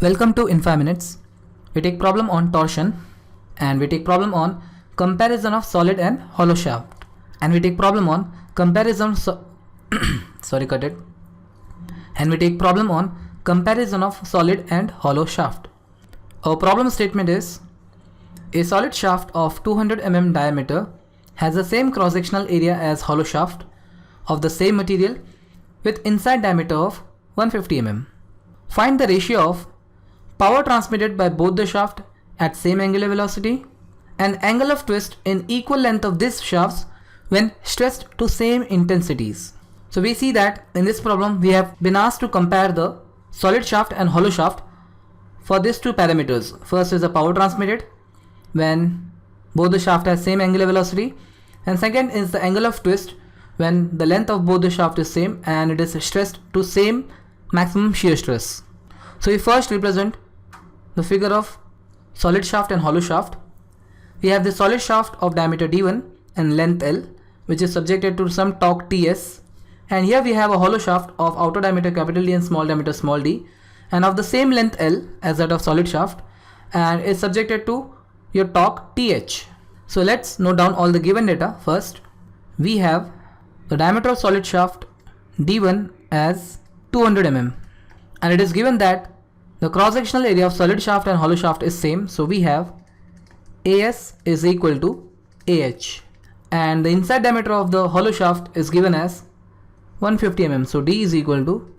Welcome to in 5 minutes. We take problem on torsion and we take problem on comparison of solid and hollow shaft and we take problem on comparison and we take problem on comparison of solid and hollow shaft. Our problem statement is a solid shaft of 200 mm diameter has the same cross-sectional area as hollow shaft of the same material with inside diameter of 150 mm. Find the ratio of power transmitted by both the shaft at same angular velocity and angle of twist in equal length of these shafts when stressed to same intensities. So we see that in this problem we have been asked to compare the solid shaft and hollow shaft for these two parameters. First is the power transmitted when both the shaft has same angular velocity, and second is the angle of twist when the length of both the shaft is same and it is stressed to same maximum shear stress. So we first represent the figure of solid shaft and hollow shaft. We have the solid shaft of diameter d1 and length L, which is subjected to some torque Ts, and here we have a hollow shaft of outer diameter capital D and small diameter small d and of the same length L as that of solid shaft and is subjected to your torque Th. So let's note down all the given data. First we have the diameter of solid shaft d1 as 200 mm and it is given that the cross-sectional area of solid shaft and hollow shaft is same, so we have AS is equal to AH and the inside diameter of the hollow shaft is given as 150 mm, so D is equal to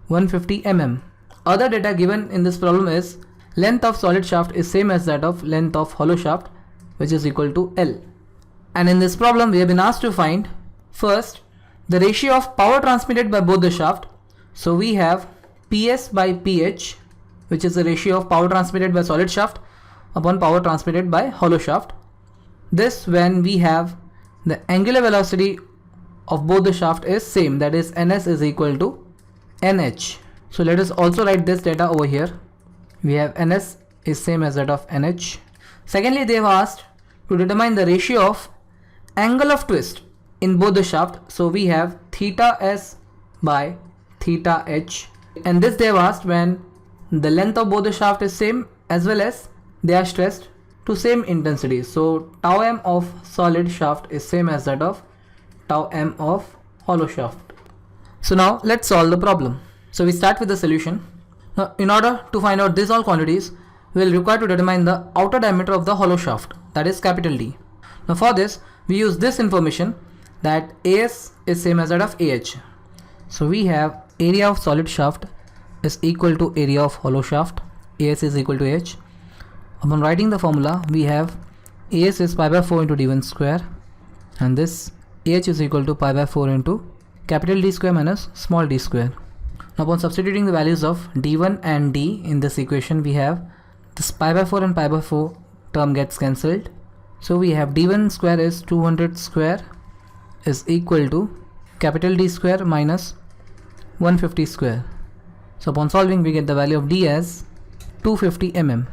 150 mm. Other data given in this problem is length of solid shaft is same as that of length of hollow shaft, which is equal to L. And in this problem we have been asked to find first the ratio of power transmitted by both the shaft. So we have PS by PH, which is the ratio of power transmitted by solid shaft upon power transmitted by hollow shaft. This when we have the angular velocity of both the shaft is same, that is NS is equal to NH. So let us also write this data over here. We have NS is same as that of NH. Secondly, they have asked to determine the ratio of angle of twist in both the shaft. So we have theta S by theta H, and this they have asked when the length of both the shaft is same as well as they are stressed to same intensity. So tau m of solid shaft is same as that of tau m of hollow shaft. So now let's solve the problem. So we start with the solution. Now in order to find out these all quantities, we will require to determine the outer diameter of the hollow shaft, that is capital D. Now for this we use this information that AS is same as that of AH. So we have area of solid shaft is equal to area of hollow shaft, AS is equal to H. Upon writing the formula, we have AS is pi by 4 into d1 square and this AH is equal to pi by 4 into capital D square minus small d square. Now upon substituting the values of d1 and d in this equation, we have this pi by 4 and pi by 4 term gets cancelled. So we have d1 square is 200 square is equal to capital D square minus 150 square. So upon solving we get the value of D as 250 mm.